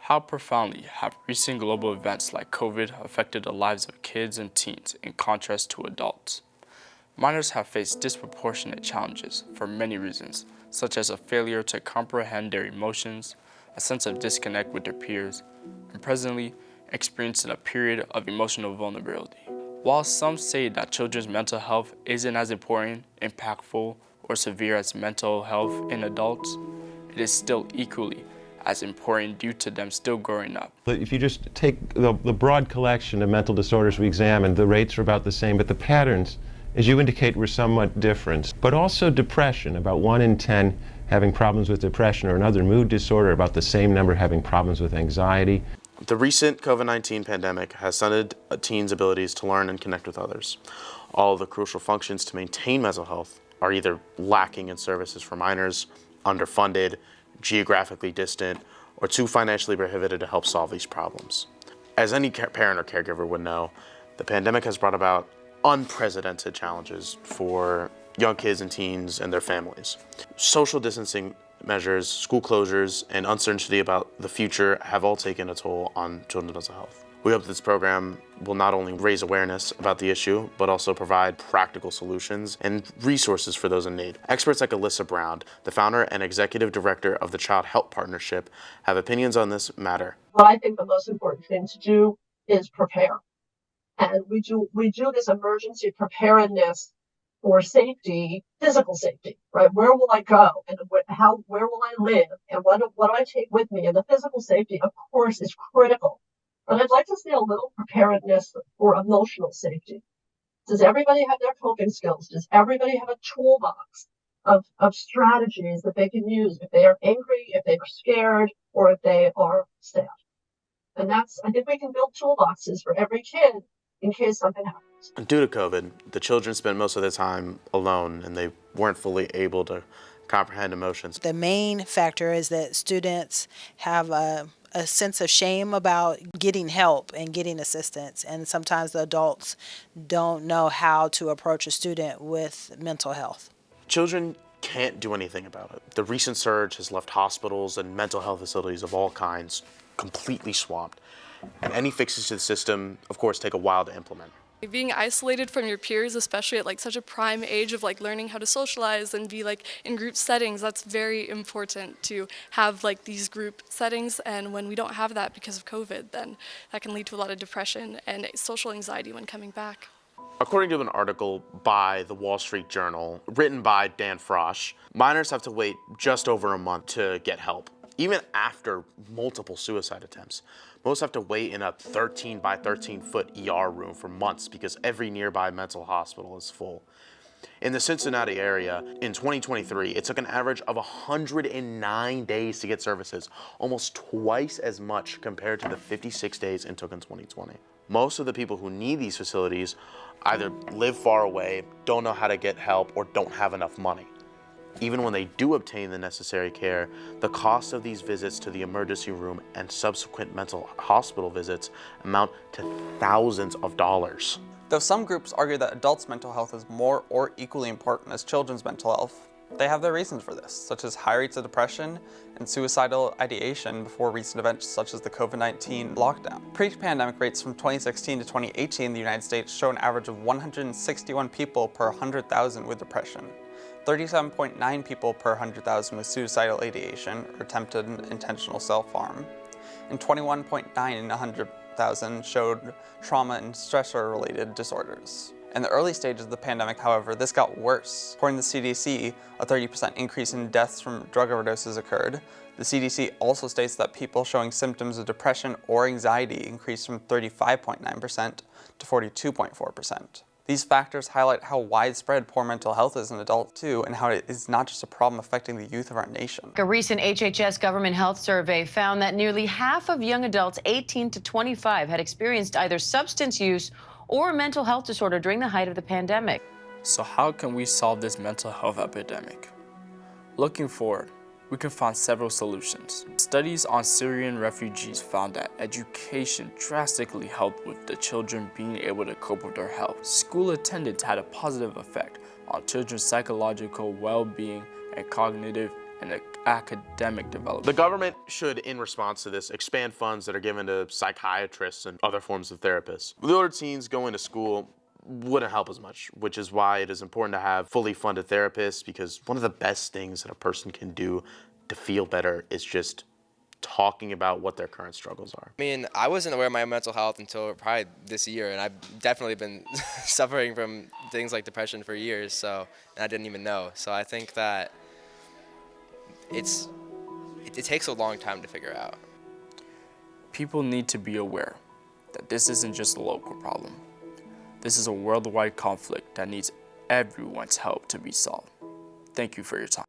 How profoundly have recent global events like COVID affected the lives of kids and teens in contrast to adults? Minors have faced disproportionate challenges for many reasons, such as a failure to comprehend their emotions, a sense of disconnect with their peers, and presently experiencing a period of emotional vulnerability. While some say that children's mental health isn't as important, impactful, or severe as mental health in adults, it is still equally as important due to them still growing up. If you just take the broad collection of mental disorders we examined, the rates are about the same, but the patterns, as you indicate, were somewhat different. But also depression, about 1 in 10 having problems with depression or another mood disorder, about the same number having problems with anxiety. The recent COVID-19 pandemic has stunted teens' abilities to learn and connect with others. All of the crucial functions to maintain mental health are either lacking in services for minors, underfunded, geographically distant, or too financially prohibited to help solve these problems. As any parent or caregiver would know, the pandemic has brought about unprecedented challenges for young kids and teens and their families. Social distancing measures, school closures, and uncertainty about the future have all taken a toll on children's mental health. We hope this program will not only raise awareness about the issue, but also provide practical solutions and resources for those in need. Experts like Alyssa Brown, the founder and executive director of the Child Help Partnership, have opinions on this matter. What I think the most important thing to do is prepare. And we do this emergency preparedness for safety, physical safety, right? Where will I go, and where will I live, and what do I take with me? And the physical safety, of course, is critical. But I'd like to see a little preparedness for emotional safety. Does everybody have their coping skills? Does everybody have a toolbox of strategies that they can use if they are angry, if they are scared, or if they are sad? And I think we can build toolboxes for every kid in case something happens. Due to COVID, the children spent most of their time alone, and they weren't fully able to comprehend emotions. The main factor is that students have a sense of shame about getting help and getting assistance, and sometimes the adults don't know how to approach a student with mental health. Children can't do anything about it. The recent surge has left hospitals and mental health facilities of all kinds completely swamped, and any fixes to the system, of course, take a while to implement. Being isolated from your peers, especially at such a prime age of learning how to socialize and be in group settings, that's very important to have these group settings. And when we don't have that because of COVID, then that can lead to a lot of depression and social anxiety when coming back. According to an article by the Wall Street Journal, written by Dan Troche, minors have to wait just over a month to get help, even after multiple suicide attempts. Most have to wait in a 13 by 13 foot ER room for months because every nearby mental hospital is full. In the Cincinnati area, in 2023, it took an average of 109 days to get services, almost twice as much compared to the 56 days it took in 2020. Most of the people who need these facilities either live far away, don't know how to get help, or don't have enough money. Even when they do obtain the necessary care, the cost of these visits to the emergency room and subsequent mental hospital visits amount to thousands of dollars. Though some groups argue that adults' mental health is more or equally important as children's mental health, they have their reasons for this, such as high rates of depression and suicidal ideation before recent events such as the COVID-19 lockdown. Pre-pandemic rates from 2016 to 2018 in the United States show an average of 161 people per 100,000 with depression, 37.9 people per 100,000 with suicidal ideation or attempted intentional self-harm, and 21.9 in 100,000 showed trauma and stressor-related disorders. In the early stages of the pandemic, however, this got worse. According to the CDC, a 30% increase in deaths from drug overdoses occurred. The CDC also states that people showing symptoms of depression or anxiety increased from 35.9% to 42.4%. These factors highlight how widespread poor mental health is in adults too, and how it is not just a problem affecting the youth of our nation. A recent HHS government health survey found that nearly half of young adults 18 to 25 had experienced either substance use or a mental health disorder during the height of the pandemic. So how can we solve this mental health epidemic? Looking forward, we can find several solutions. Studies on Syrian refugees found that education drastically helped with the children being able to cope with their health. School attendance had a positive effect on children's psychological well-being and cognitive and academic development. The government should, in response to this, expand funds that are given to psychiatrists and other forms of therapists. The older teens going to school wouldn't help as much, which is why it is important to have fully funded therapists, because one of the best things that a person can do to feel better is just talking about what their current struggles are. I mean, I wasn't aware of my mental health until probably this year, and I've definitely been suffering from things like depression for years, and I didn't even know. So I think that it takes a long time to figure out. People need to be aware that this isn't just a local problem. This is a worldwide conflict that needs everyone's help to be solved. Thank you for your time.